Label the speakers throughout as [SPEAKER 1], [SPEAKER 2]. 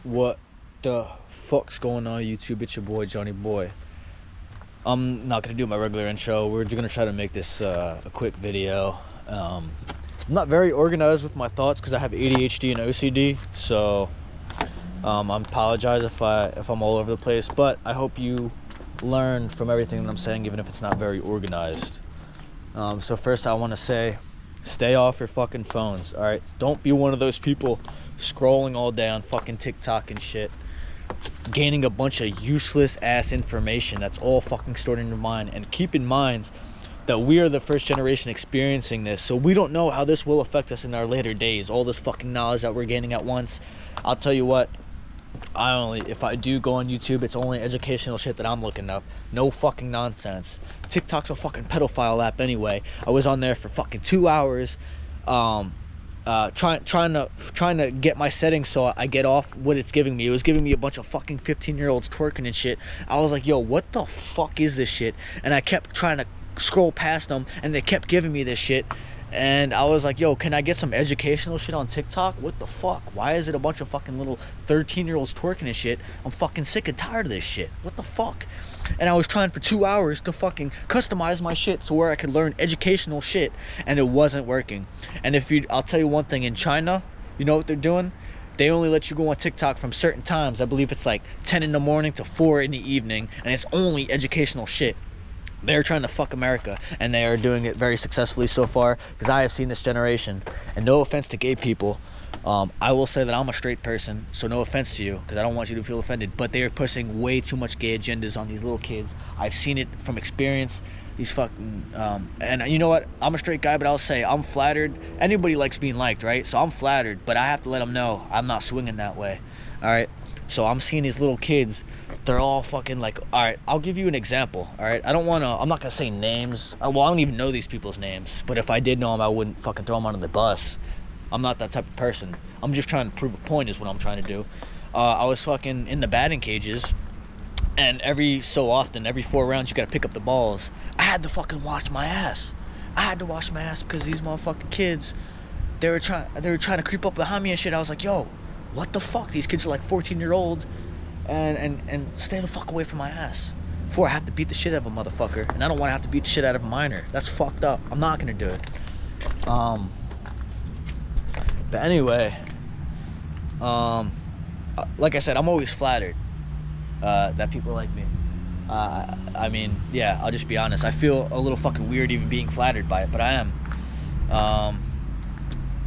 [SPEAKER 1] What the fuck's going on, YouTube? It's your boy Johnnyboy. I'm not gonna do my regular intro. We're just gonna try to make this a quick video. I'm not very organized with my thoughts because I have ADHD and OCD, so I apologize if I'm all over the place. But I hope you learn from everything that I'm saying, even if it's not very organized. So first, I want to say, stay off your fucking phones. All right, don't be one of those people scrolling all day on fucking TikTok and shit, gaining a bunch of useless ass information that's all fucking stored in your mind. And keep in mind that we are the first generation experiencing this, so we don't know how this will affect us in our later days. All this fucking knowledge that we're gaining at once. I'll tell you what, if I do go on YouTube, it's only educational shit that I'm looking up. No fucking nonsense. TikTok's a fucking pedophile app anyway. I was on there for fucking 2 hours, trying to get my settings so I get off what it's giving me. It was giving me a bunch of fucking 15-year-olds twerking and shit. I was like, yo, what the fuck is this shit? And I kept trying to scroll past them, and they kept giving me this shit. And I was like, yo, can I get some educational shit on TikTok? What the fuck? Why is it a bunch of fucking little 13-year-olds twerking and shit? I'm fucking sick and tired of this shit. What the fuck? And I was trying for 2 hours to fucking customize my shit so where I could learn educational shit, and it wasn't working. And I'll tell you one thing, in China, you know what they're doing? They only let you go on TikTok from certain times. I believe it's like 10 in the morning to 4 in the evening, and it's only educational shit. They're trying to fuck America, and they are doing it very successfully so far, because I have seen this generation. And no offense to gay people, I will say that I'm a straight person, so no offense to you, because I don't want you to feel offended, but they are pushing way too much gay agendas on these little kids. I've seen it from experience. These fucking and you know what, I'm a straight guy, but I'll say I'm flattered. Anybody likes being liked, right? So I'm flattered, but I have to let them know I'm not swinging that way. All right, so I'm seeing these little kids, they're all fucking like, all right, I'll give you an example. All right, I'm not gonna say names. Well, I don't even know these people's names, but if I did know them, I wouldn't fucking throw them under the bus. I'm not that type of person. I'm just trying to prove a point is what I'm trying to do. I was fucking in the batting cages, and every so often, every 4 rounds, you gotta pick up the balls. I had to fucking wash my ass. I had to wash my ass because these motherfucking kids, they were trying to creep up behind me and shit. I was like, yo, what the fuck? These kids are like 14-year-olds, and stay the fuck away from my ass before I have to beat the shit out of a motherfucker. And I don't want to have to beat the shit out of a minor. That's fucked up. I'm not gonna do it. But anyway, like I said, I'm always flattered that people like me. I mean, yeah, I'll just be honest. I feel a little fucking weird even being flattered by it, but I am.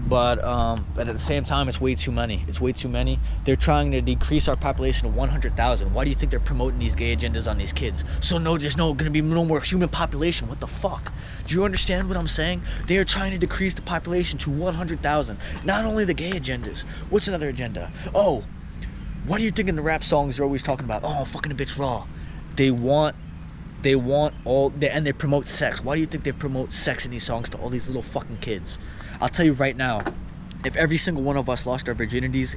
[SPEAKER 1] But at the same time, it's way too many. It's way too many. They're trying to decrease our population to 100,000. Why do you think they're promoting these gay agendas on these kids? So there's gonna be no more human population. What the fuck? Do you understand what I'm saying? They are trying to decrease the population to 100,000. Not only the gay agendas. What's another agenda? Oh, what do you think in the rap songs they're always talking about? Oh, I'm fucking a bitch raw. They want and they promote sex. Why do you think they promote sex in these songs to all these little fucking kids? I'll tell you right now, if every single one of us lost our virginities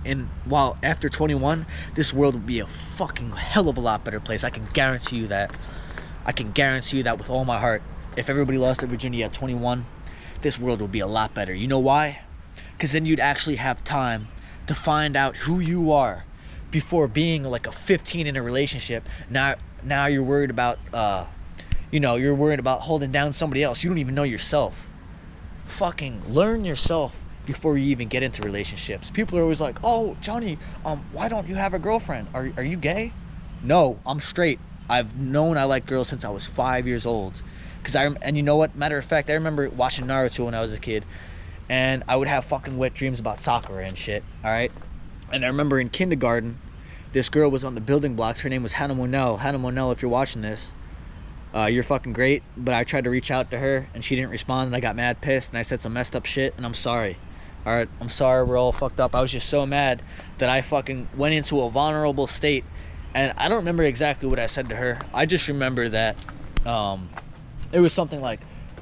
[SPEAKER 1] after 21, this world would be a fucking hell of a lot better place. I can guarantee you that. I can guarantee you that with all my heart. If everybody lost their virginity at 21, this world would be a lot better. You know why? Because then you'd actually have time to find out who you are before being like a 15 in a relationship. Now you're worried about you're worried about holding down somebody else. You don't even know yourself. Fucking learn yourself before you even get into relationships. People are always like, oh, Johnny, why don't you have a girlfriend? Are you gay? No, I'm straight. I've known I like girls since I was 5 years old. And you know what? Matter of fact, I remember watching Naruto when I was a kid, and I would have fucking wet dreams about Sakura and shit. All right. And I remember in kindergarten, this girl was on the building blocks. Her name was Hannah Monell. Hannah Monell, if you're watching this, you're fucking great. But I tried to reach out to her, and she didn't respond, and I got mad pissed, and I said some messed up shit, and I'm sorry. All right, I'm sorry, we're all fucked up. I was just so mad that I fucking went into a vulnerable state, and I don't remember exactly what I said to her. I just remember that it was something like,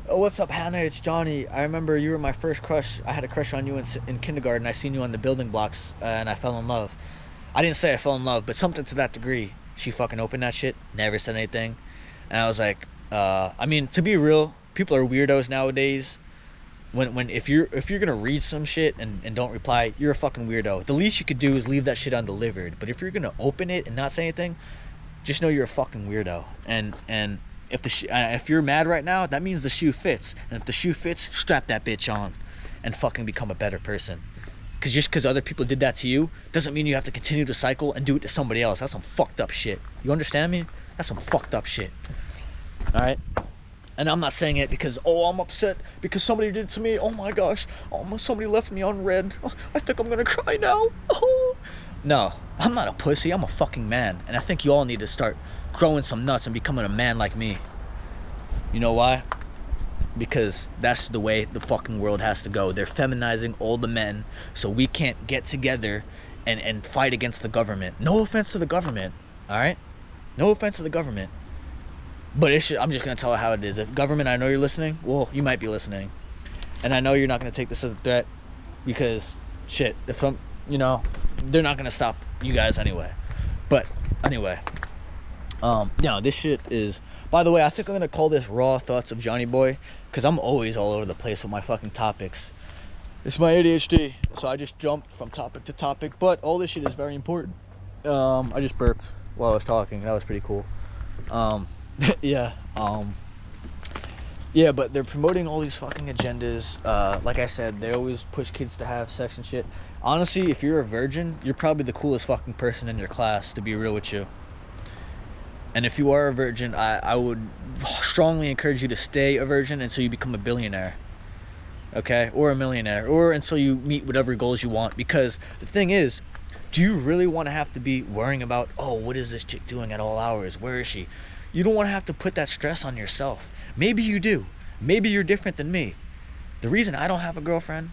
[SPEAKER 1] oh, what's up, Hannah? It's Johnny. I remember you were my first crush. I had a crush on you in kindergarten. I seen you on the building blocks, and I fell in love. I didn't say I fell in love, but something to that degree. She fucking opened that shit, never said anything. And I was like, I mean, to be real, people are weirdos nowadays. When if you're gonna read some shit and don't reply, you're a fucking weirdo. The least you could do is leave that shit undelivered. But if you're gonna open it and not say anything, just know you're a fucking weirdo. And if you're mad right now, that means the shoe fits. And if the shoe fits, strap that bitch on and fucking become a better person. Because just because other people did that to you doesn't mean you have to continue to cycle and do it to somebody else. That's some fucked up shit. You understand me? That's some fucked up shit. All right? And I'm not saying it because, oh, I'm upset because somebody did it to me. Oh my gosh. Oh, somebody left me on red. Oh, I think I'm going to cry now. Oh. No, I'm not a pussy. I'm a fucking man. And I think you all need to start growing some nuts and becoming a man like me. You know why? Because that's the way the fucking world has to go. They're feminizing all the men so we can't get together and fight against the government. No offense to the government, all right? No offense to the government. But I'm just going to tell it how it is. If government, I know you're listening. Well, you might be listening. And I know you're not going to take this as a threat because, shit, if I'm, you know, they're not going to stop you guys anyway. But anyway, this shit is... By the way, I think I'm going to call this Raw Thoughts of Johnnyboy because I'm always all over the place with my fucking topics. It's my ADHD, so I just jump from topic to topic, but all this shit is very important. I just burped while I was talking. That was pretty cool. Yeah, but they're promoting all these fucking agendas. Like I said, they always push kids to have sex and shit. Honestly, if you're a virgin, you're probably the coolest fucking person in your class, to be real with you. And if you are a virgin, I would strongly encourage you to stay a virgin until you become a billionaire. Okay? Or a millionaire. Or until you meet whatever goals you want. Because the thing is, do you really want to have to be worrying about, oh, what is this chick doing at all hours? Where is she? You don't want to have to put that stress on yourself. Maybe you do. Maybe you're different than me. The reason I don't have a girlfriend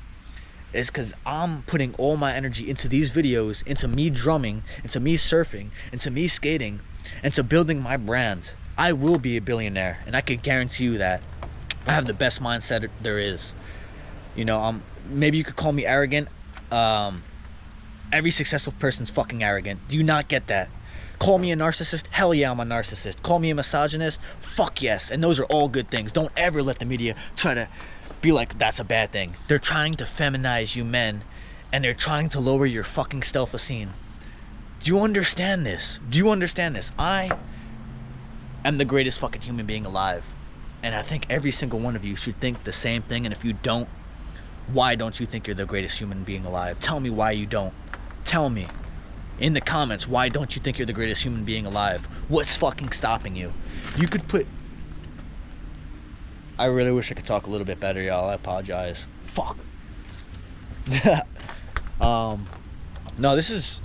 [SPEAKER 1] is because I'm putting all my energy into these videos, into me drumming, into me surfing, into me skating, into building my brand. I will be a billionaire, and I can guarantee you that. I have the best mindset there is. You know, maybe you could call me arrogant. Every successful person's fucking arrogant. Do you not get that? Call me a narcissist? Hell yeah, I'm a narcissist. Call me a misogynist? Fuck yes. And those are all good things. Don't ever let the media try to be like, that's a bad thing. They're trying to feminize you men, and they're trying to lower your fucking self-esteem. Do you understand this? Do you understand this? I am the greatest fucking human being alive. And I think every single one of you should think the same thing. And if you don't, why don't you think you're the greatest human being alive? Tell me why you don't. Tell me. In the comments, why don't you think you're the greatest human being alive? What's fucking stopping you? You could put... I really wish I could talk a little bit better, y'all. I apologize. Fuck. No, this is...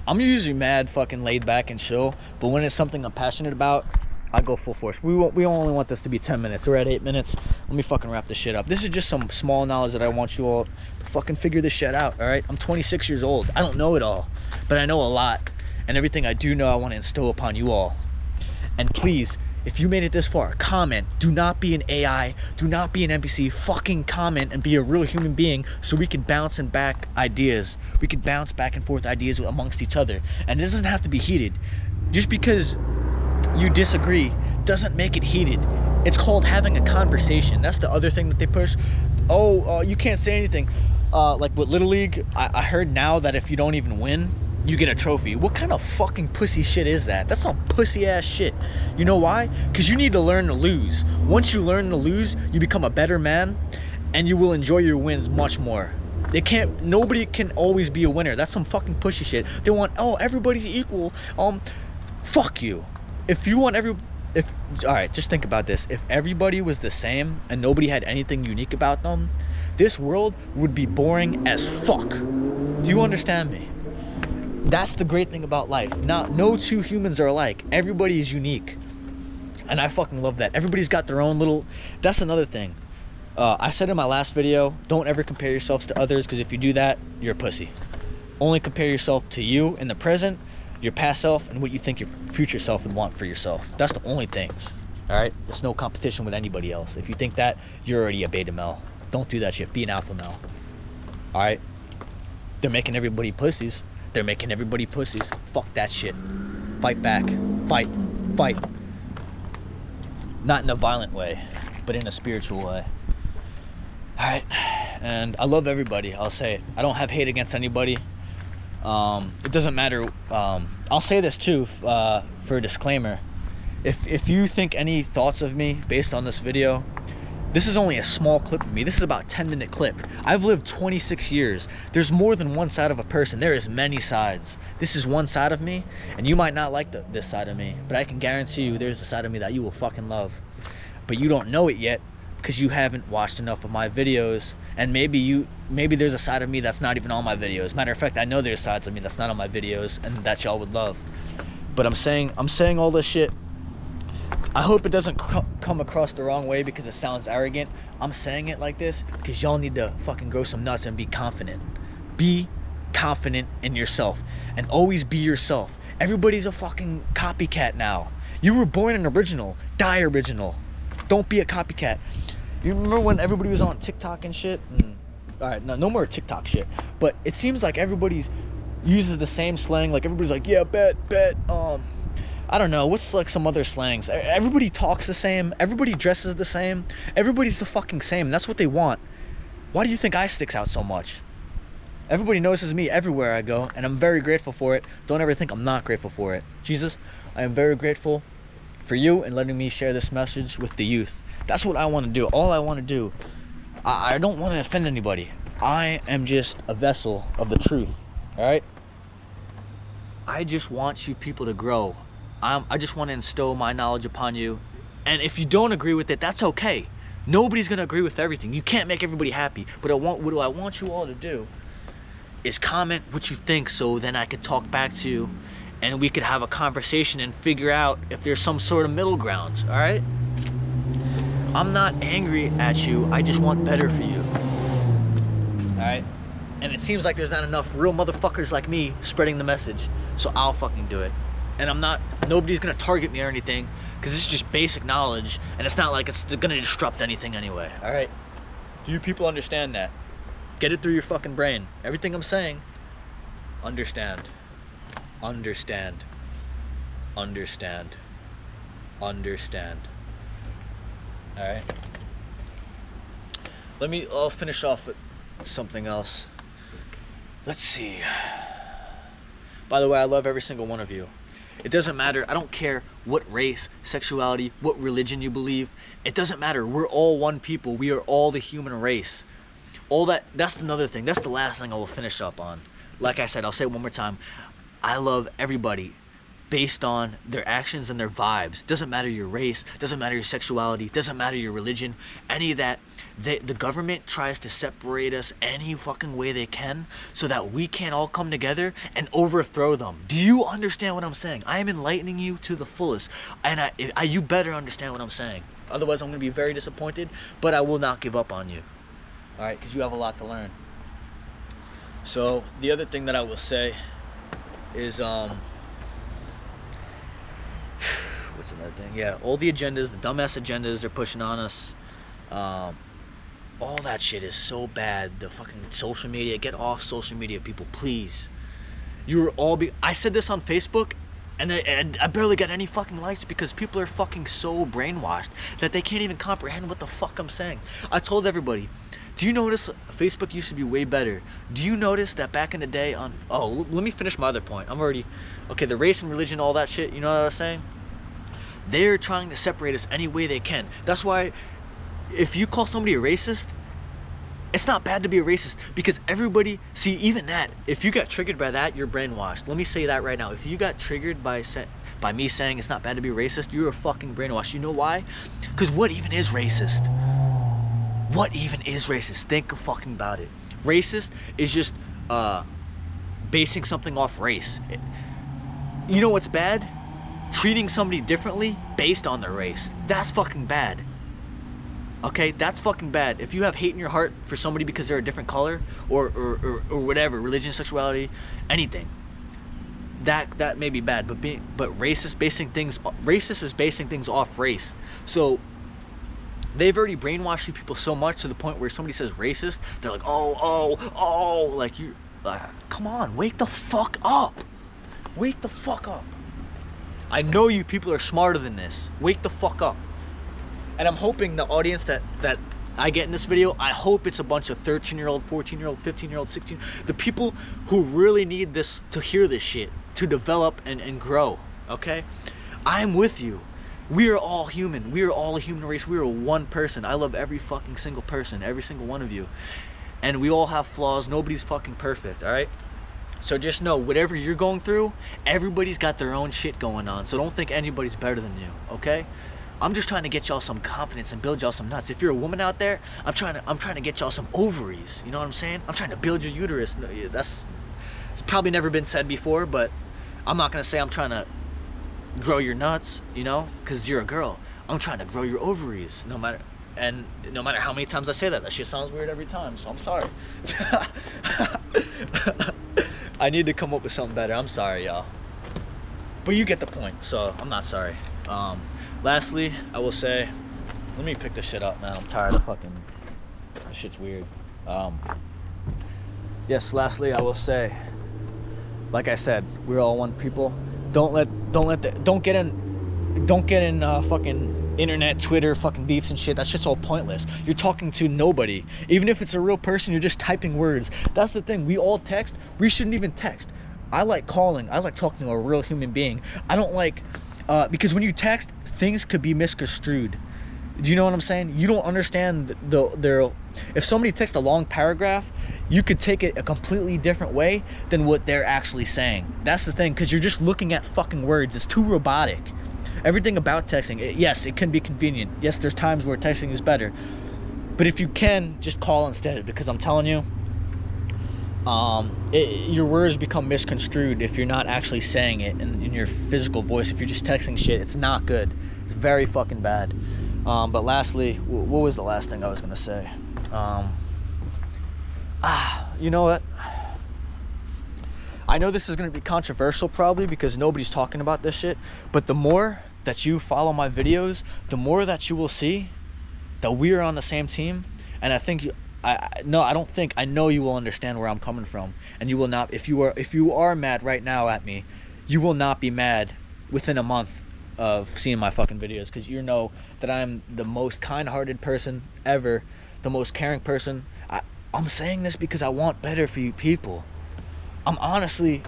[SPEAKER 1] I'm usually mad fucking laid back and chill, but when it's something I'm passionate about, I go full force. We only want this to be 10 minutes. We're at 8 minutes. Let me fucking wrap this shit up. This is just some small knowledge that I want you all to fucking figure this shit out, all right? I'm 26 years old. I don't know it all, but I know a lot. And everything I do know, I want to instill upon you all. And please, if you made it this far, comment. Do not be an AI. Do not be an NPC. Fucking comment and be a real human being so we can bounce back ideas. We can bounce back and forth ideas amongst each other. And it doesn't have to be heated. Just because you disagree doesn't make it heated. It's called having a conversation. That's the other thing that they push. You can't say anything. Like with Little League, I heard now that if you don't even win, you get a trophy. What kind of fucking pussy shit is that? That's some pussy ass shit. You know why? Because you need to learn to lose. Once you learn to lose, you become a better man, and you will enjoy your wins much more. Nobody can always be a winner. That's some fucking pussy shit. They want, everybody's equal. Fuck you. If you want all right, just think about this. If everybody was the same and nobody had anything unique about them, this world would be boring as fuck. Do you understand me? That's the great thing about life. No two humans are alike. Everybody is unique. And I fucking love that. Everybody's got their own little... That's another thing. I said in my last video, don't ever compare yourselves to others, because if you do that, you're a pussy. Only compare yourself to you in the present, your past self, and what you think your future self would want for yourself. That's the only things. Alright? There's no competition with anybody else. If you think that, you're already a beta male. Don't do that shit. Be an alpha male. Alright? They're making everybody pussies. They're making everybody pussies. Fuck that shit. Fight back. Fight. Fight. Not in a violent way, but in a spiritual way. All right, and I love everybody. I'll say it. I don't have hate against anybody. It doesn't matter. I'll say this too, for a disclaimer. If you think any thoughts of me based on this video, this is only a small clip of me. This is about a 10-minute clip. I've lived 26 years. There's more than one side of a person. There is many sides. This is one side of me, and you might not like this side of me, but I can guarantee you there's a side of me that you will fucking love. But you don't know it yet because you haven't watched enough of my videos, and maybe there's a side of me that's not even on my videos. Matter of fact, I know there's sides of me that's not on my videos and that y'all would love. But I'm saying all this shit. I hope it doesn't come across the wrong way because it sounds arrogant. I'm saying it like this because y'all need to fucking grow some nuts and be confident. Be confident in yourself and always be yourself. Everybody's a fucking copycat now. You were born an original. Die original. Don't be a copycat. You remember when everybody was on TikTok and shit? All right, no more TikTok shit. But it seems like everybody's uses the same slang. Like everybody's like, yeah, bet. I don't know, what's like some other slangs? Everybody talks the same, everybody dresses the same, everybody's the fucking same, and that's what they want. Why do you think I sticks out so much? Everybody notices me everywhere I go, and I'm very grateful for it. Don't ever think I'm not grateful for it. Jesus, I am very grateful for you and letting me share this message with the youth. That's what I want to do, all I want to do. I don't want to offend anybody. I am just a vessel of the truth, all right? I just want you people to grow. I just want to instill my knowledge upon you. And if you don't agree with it, that's okay. Nobody's going to agree with everything. You can't make everybody happy. But what I want you all to do is comment what you think so then I could talk back to you and we could have a conversation and figure out if there's some sort of middle ground, all right? I'm not angry at you. I just want better for you, all right? And it seems like there's not enough real motherfuckers like me spreading the message, so I'll fucking do it. And nobody's gonna target me or anything because this is just basic knowledge and it's not like it's gonna disrupt anything anyway, all right? Do you people understand that? Get it through your fucking brain. Everything I'm saying, understand. Understand. Understand. Understand. All right? I'll finish off with something else. Let's see. By the way, I love every single one of you. It doesn't matter. I don't care what race, sexuality, what religion you believe. It doesn't matter. We're all one people. We are all the human race. That's another thing. That's the last thing I will finish up on. Like I said, I'll say it one more time. I love everybody based on their actions and their vibes. Doesn't matter your race, doesn't matter your sexuality, doesn't matter your religion, any of that. The government tries to separate us any fucking way they can so that we can't all come together and overthrow them. Do you understand what I'm saying? I am enlightening you to the fullest, and you better understand what I'm saying. Otherwise, I'm going to be very disappointed, but I will not give up on you. All right, because you have a lot to learn. So the other thing that I will say is what's another thing? Yeah, all the agendas, the dumbass agendas they're pushing on us, all that shit is so bad. The fucking social media, get off social media, people, please. I said this on Facebook, and I barely got any fucking likes because people are fucking so brainwashed that they can't even comprehend what the fuck I'm saying. I told everybody, do you notice Facebook used to be way better? Do you notice that back in the day let me finish my other point. Okay, the race and religion, all that shit, you know what I was saying? They're trying to separate us any way they can. That's why if you call somebody a racist, it's not bad to be a racist because everybody, see, even that, if you got triggered by that, you're brainwashed. Let me say that right now. If you got triggered by me saying it's not bad to be racist, you're a fucking brainwashed. You know why? Because what even is racist? What even is racist? Think fucking about it. Racist is just basing something off race. You know what's bad? Treating somebody differently based on their race. That's fucking bad. Okay, that's fucking bad. If you have hate in your heart for somebody because they're a different color or whatever, religion, sexuality, anything, that may be bad. But racist is basing things off race. So they've already brainwashed you people so much to the point where somebody says racist, they're like, oh, like you, come on, wake the fuck up. Wake the fuck up. I know you people are smarter than this. Wake the fuck up. And I'm hoping the audience that I get in this video, I hope it's a bunch of 13-year-old, 14-year-old, 15-year-old, 16, the people who really need this to hear this shit, to develop and grow, okay? I'm with you. We are all human. We are all a human race. We are one person. I love every fucking single person, every single one of you. And we all have flaws. Nobody's fucking perfect, all right? So just know, whatever you're going through, everybody's got their own shit going on. So don't think anybody's better than you, okay? I'm just trying to get y'all some confidence and build y'all some nuts. If you're a woman out there, I'm trying to get y'all some ovaries. You know what I'm saying? I'm trying to build your uterus. It's probably never been said before, but I'm not gonna say I'm trying to grow your nuts, you know, because you're a girl. I'm trying to grow your ovaries, no matter how many times I say that. That shit sounds weird every time, so I'm sorry. I need to come up with something better. I'm sorry, y'all. But you get the point, so I'm not sorry. Lastly, I will say, let me pick this shit up, man. I'm tired of fucking, this shit's weird. Yes, lastly, I will say, like I said, we're all one people. Don't get in fucking internet, Twitter, fucking beefs and shit. That's just all pointless. You're talking to nobody. Even if it's a real person, you're just typing words. That's the thing. We all text. We shouldn't even text. I like calling. I like talking to a real human being. I don't like, because when you text, things could be misconstrued. Do you know what I'm saying? You don't understand if somebody texts a long paragraph, you could take it a completely different way than what they're actually saying. That's the thing, because you're just looking at fucking words. It's too robotic. Everything about texting, yes, it can be convenient. Yes, there's times where texting is better. But if you can, just call instead, because I'm telling you, your words become misconstrued if you're not actually saying it in your physical voice. If you're just texting shit, it's not good. It's very fucking bad. But lastly, what was the last thing I was gonna say? You know what? I know this is gonna be controversial probably because nobody's talking about this shit, but the more that you follow my videos, the more that you will see that we are on the same team. And I think I know you will understand where I'm coming from, and you will not, if you are mad right now at me, you will not be mad within a month of seeing my fucking videos, because you know that I'm the most kind-hearted person ever, the most caring person. I'm saying this because I want better for you people. I'm honestly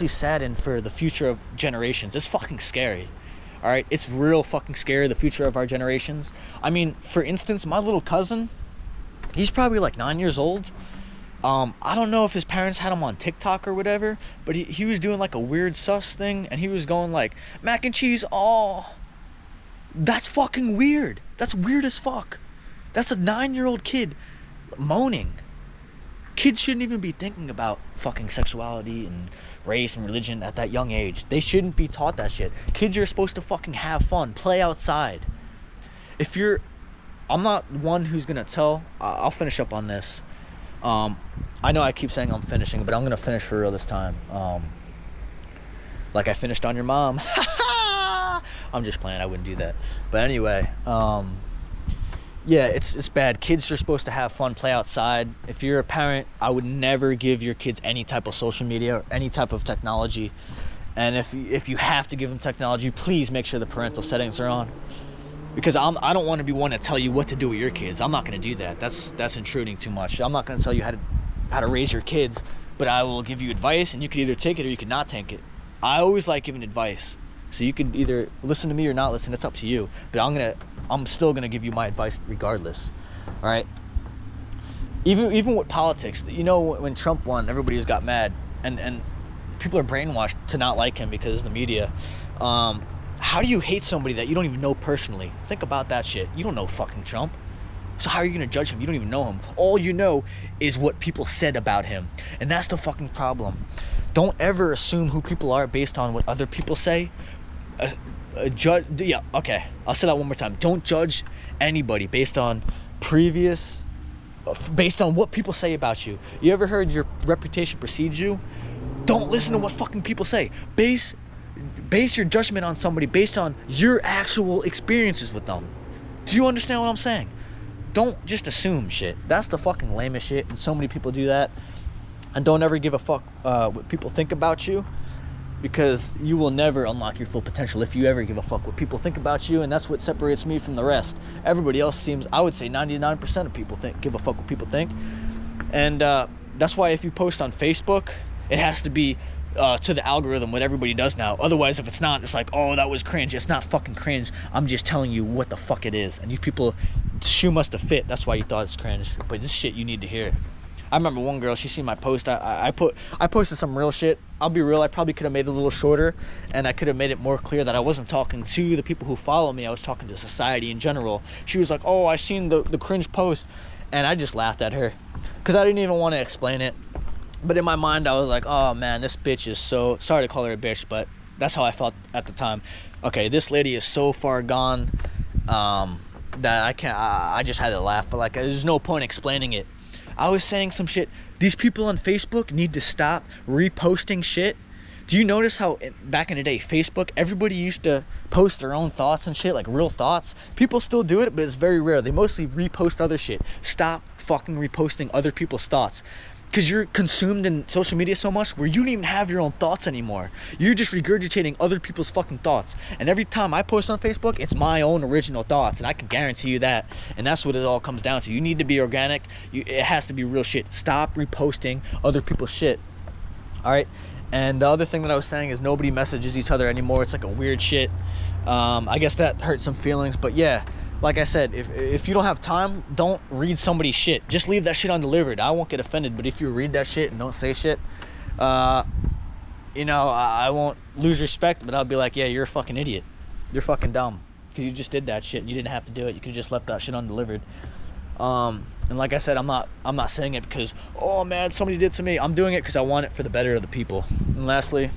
[SPEAKER 1] saddened for the future of generations. It's fucking scary. All right, it's real fucking scary, the future of our generations. I mean, for instance, my little cousin, he's probably like 9 years old. I don't know if his parents had him on TikTok or whatever, but he was doing like a weird sus thing, and he was going like, mac and cheese, oh, that's fucking weird. That's weird as fuck. That's a 9-year-old kid moaning. Kids shouldn't even be thinking about fucking sexuality and race and religion at that young age. They shouldn't be taught that shit. Kids are supposed to fucking have fun, play outside. I'm not one who's gonna tell. I'll finish up on this. I know I keep saying I'm finishing, but I'm gonna finish for real this time. Like I finished on your mom. I'm just playing. I wouldn't do that. But anyway, yeah, it's bad. Kids are supposed to have fun, play outside. If you're a parent, I would never give your kids any type of social media or any type of technology. And if you have to give them technology, please make sure the parental settings are on. Because I don't want to be one to tell you what to do with your kids. I'm not going to do that. That's intruding too much. I'm not going to tell you how to raise your kids, but I will give you advice, and you can either take it or you can not take it. I always like giving advice, so you can either listen to me or not listen. It's up to you. But I'm still gonna give you my advice regardless. All right. Even with politics, you know, when Trump won, everybody just got mad, and people are brainwashed to not like him because of the media. How do you hate somebody that you don't even know personally? Think about that shit. You don't know fucking Trump. So how are you going to judge him? You don't even know him. All you know is what people said about him. And that's the fucking problem. Don't ever assume who people are based on what other people say. Yeah, okay. I'll say that one more time. Don't judge anybody based on what people say about you. You ever heard your reputation precedes you? Don't listen to what fucking people say. Base your judgment on somebody based on your actual experiences with them. Do you understand what I'm saying? Don't just assume shit. That's the fucking lamest shit, and so many people do that. And don't ever give a fuck what people think about you. because you will never unlock your full potential if you ever give a fuck what people think about you, and that's what separates me from the rest. Everybody else seems, I would say 99% of people give a fuck what people think, and that's why if you post on Facebook, it has to be to the algorithm, what everybody does now. Otherwise, if it's not, it's like, oh, that was cringe. It's not fucking cringe. I'm just telling you what the fuck it is, and you people, shoe must have fit. That's why you thought it's cringe, but this shit you need to hear. I remember one girl, she seen my post. I posted some real shit. I'll be real, I probably could have made it a little shorter, and I could have made it more clear that I wasn't talking to the people who follow me. I was talking to society in general. She was like, oh, I seen the cringe post, and I just laughed at her because I didn't even want to explain it. But in my mind, I was like, oh man, this bitch is so, sorry to call her a bitch, but that's how I felt at the time. Okay, this lady is so far gone that I just had to laugh, but like, there's no point explaining it. I was saying some shit. These people on Facebook need to stop reposting shit. Do you notice how back in the day, Facebook, everybody used to post their own thoughts and shit, like real thoughts? People still do it, but it's very rare. They mostly repost other shit. Stop fucking reposting other people's thoughts. Because you're consumed in social media so much where you don't even have your own thoughts anymore. You're just regurgitating other people's fucking thoughts. And every time I post on Facebook, it's my own original thoughts. And I can guarantee you that. And that's what it all comes down to. You need to be organic. It has to be real shit. Stop reposting other people's shit. All right? And the other thing that I was saying is nobody messages each other anymore. It's like a weird shit. I guess that hurt some feelings. But yeah. Like I said, if you don't have time, don't read somebody's shit. Just leave that shit undelivered. I won't get offended, but if you read that shit and don't say shit, you know, I won't lose respect, but I'll be like, yeah, you're a fucking idiot. You're fucking dumb. Because you just did that shit and you didn't have to do it. You could have just left that shit undelivered. And like I said, I'm not saying it because, oh man, somebody did to me. I'm doing it because I want it for the better of the people. And lastly,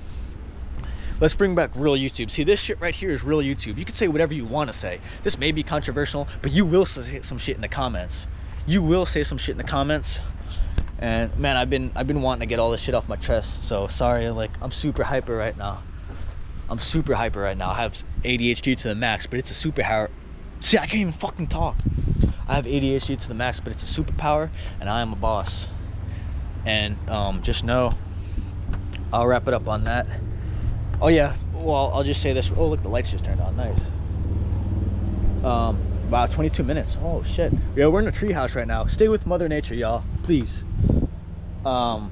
[SPEAKER 1] let's bring back real YouTube. See, this shit right here is real YouTube. You can say whatever you want to say. This may be controversial, but you will say some shit in the comments. You will say some shit in the comments. And man, I've been wanting to get all this shit off my chest. So sorry, like I'm super hyper right now. I have ADHD to the max, but it's a superpower. See, I can't even fucking talk. I have ADHD to the max, but it's a superpower, and I am a boss. And just know, I'll wrap it up on that. Oh yeah, well, I'll just say this. Oh, look, the lights just turned on. Nice. Wow, 22 minutes. Oh, shit. Yeah, we're in a treehouse right now. Stay with Mother Nature, y'all. Please. But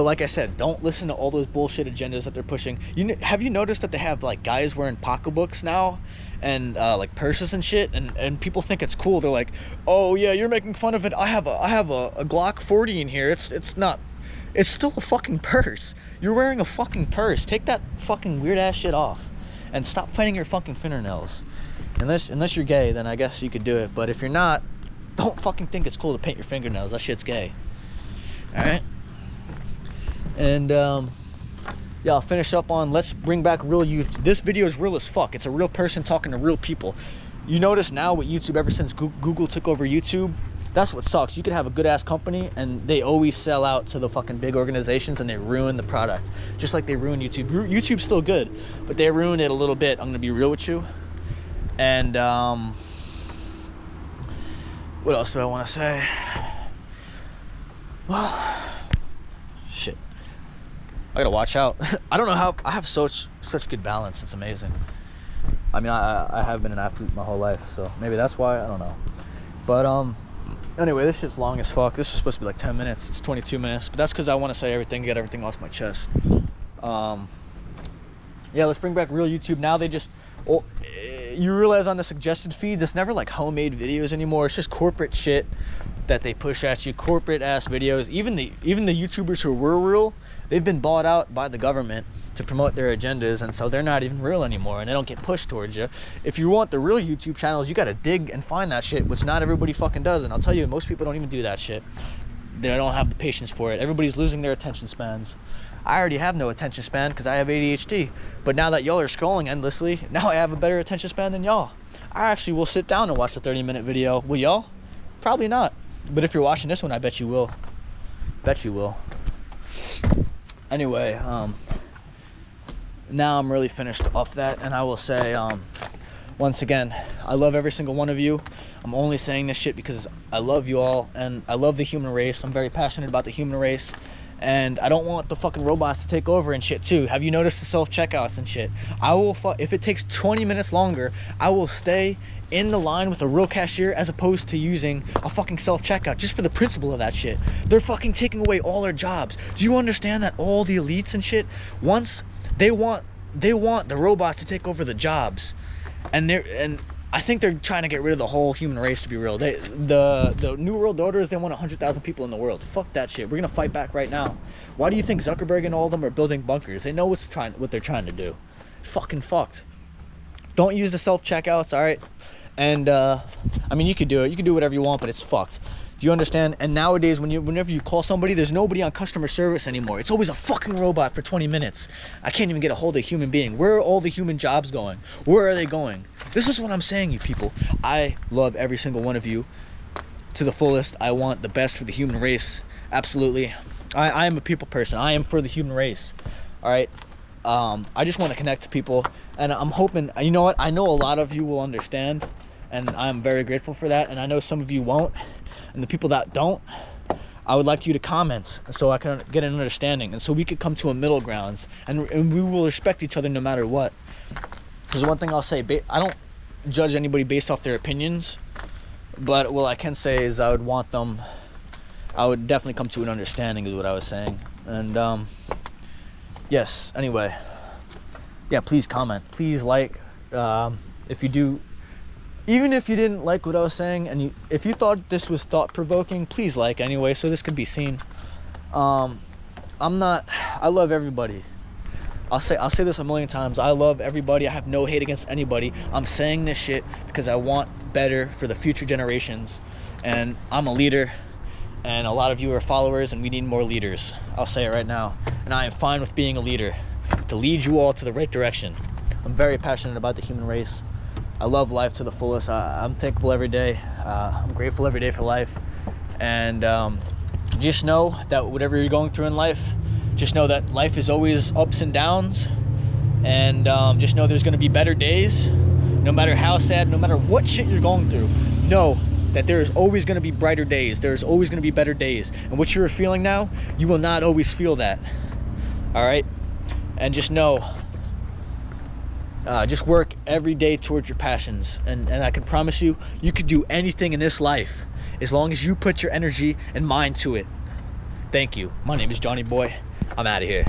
[SPEAKER 1] like I said, don't listen to all those bullshit agendas that they're pushing. Have you noticed that they have, like, guys wearing pocketbooks now? And, like, purses and shit? And people think it's cool. They're like, oh, yeah, you're making fun of it. I have a Glock 40 in here. It's not... It's still a fucking purse. You're wearing a fucking purse. Take that fucking weird ass shit off. And stop painting your fucking fingernails. Unless you're gay, then I guess you could do it. But if you're not, don't fucking think it's cool to paint your fingernails. That shit's gay. Alright? And, yeah, I'll finish up on let's bring back real YouTube. This video is real as fuck. It's a real person talking to real people. You notice now with YouTube, ever since Google took over YouTube, that's what sucks. You could have a good ass company and they always sell out to the fucking big organizations and they ruin the product. Just like they ruin YouTube. YouTube's still good, but they ruined it a little bit. I'm gonna be real with you. And what else do I want to say? Well, shit. I gotta watch out. I don't know how I have such good balance. It's amazing. I mean, I have been an athlete my whole life, so maybe that's why. I don't know. But anyway, this shit's long as fuck. This was supposed to be like 10 minutes. It's 22 minutes. But that's because I want to say everything, get everything off my chest. Yeah, let's bring back real YouTube. Now they just... Oh, you realize on the suggested feeds, it's never like homemade videos anymore. It's just corporate shit that they push at you. Corporate ass videos. Even the YouTubers who were real, they've been bought out by the government to promote their agendas, and so they're not even real anymore, and they don't get pushed towards you. If you want the real YouTube channels, you gotta dig and find that shit, which not everybody fucking does. And I'll tell you, most people don't even do that shit. They don't have the patience for it. Everybody's losing their attention spans. I already have no attention span because I have ADHD. But now that y'all are scrolling endlessly, now I have a better attention span than y'all. I actually will sit down and watch the 30-minute video. Will y'all? Probably not. But if you're watching this one, I bet you will. Bet you will. Anyway, now I'm really finished off that, and I will say, once again, I love every single one of you. I'm only saying this shit because I love you all, and I love the human race. I'm very passionate about the human race, And I don't want the fucking robots to take over and shit too. Have you noticed the self-checkouts and shit? If it takes 20 minutes longer, I will stay in the line with a real cashier as opposed to using a fucking self-checkout, just for the principle of that shit. They're fucking taking away all their jobs. Do you understand that all the elites and shit, once they want the robots to take over the jobs, and I think they're trying to get rid of the whole human race, to be real. The New World Orders, they want 100,000 people in the world. Fuck that shit. We're gonna fight back right now. Why do you think Zuckerberg and all of them are building bunkers? They know what they're trying to do. It's fucking fucked. Don't use the self-checkouts, all right? And I mean, you could do it. You can do whatever you want, but it's fucked. Do you understand? And nowadays, whenever you call somebody, there's nobody on customer service anymore. It's always a fucking robot for 20 minutes. I can't even get a hold of a human being. Where are all the human jobs going? Where are they going? This is what I'm saying, you people. I love every single one of you to the fullest. I want the best for the human race. Absolutely. I am a people person. I am for the human race. All right? I just want to connect to people. And I'm hoping, you know what? I know a lot of you will understand. And I'm very grateful for that. And I know some of you won't. And the people that don't, I would like you to comment so I can get an understanding, and so we could come to a middle grounds, and we will respect each other no matter what. There's one thing I'll say, I don't judge anybody based off their opinions, but what I can say is I would definitely come to an understanding is what I was saying. And yes, anyway, yeah, please comment, please like, if you do. Even if you didn't like what I was saying, and if you thought this was thought-provoking, please like anyway, so this could be seen. I love everybody. I'll say this a million times. I love everybody. I have no hate against anybody. I'm saying this shit because I want better for the future generations. And I'm a leader, and a lot of you are followers, and we need more leaders. I'll say it right now. And I am fine with being a leader, to lead you all to the right direction. I'm very passionate about the human race. I love life to the fullest. I'm thankful every day. I'm grateful every day for life. And just know that whatever you're going through in life, just know that life is always ups and downs. And just know there's going to be better days. No matter how sad, no matter what shit you're going through, know that there is always going to be brighter days. There's always going to be better days. And what you're feeling now, you will not always feel that. All right? And just know, just work every day towards your passions, and I can promise you, you could do anything in this life as long as you put your energy and mind to it. Thank you. My name is Johnnyboy. I'm out of here.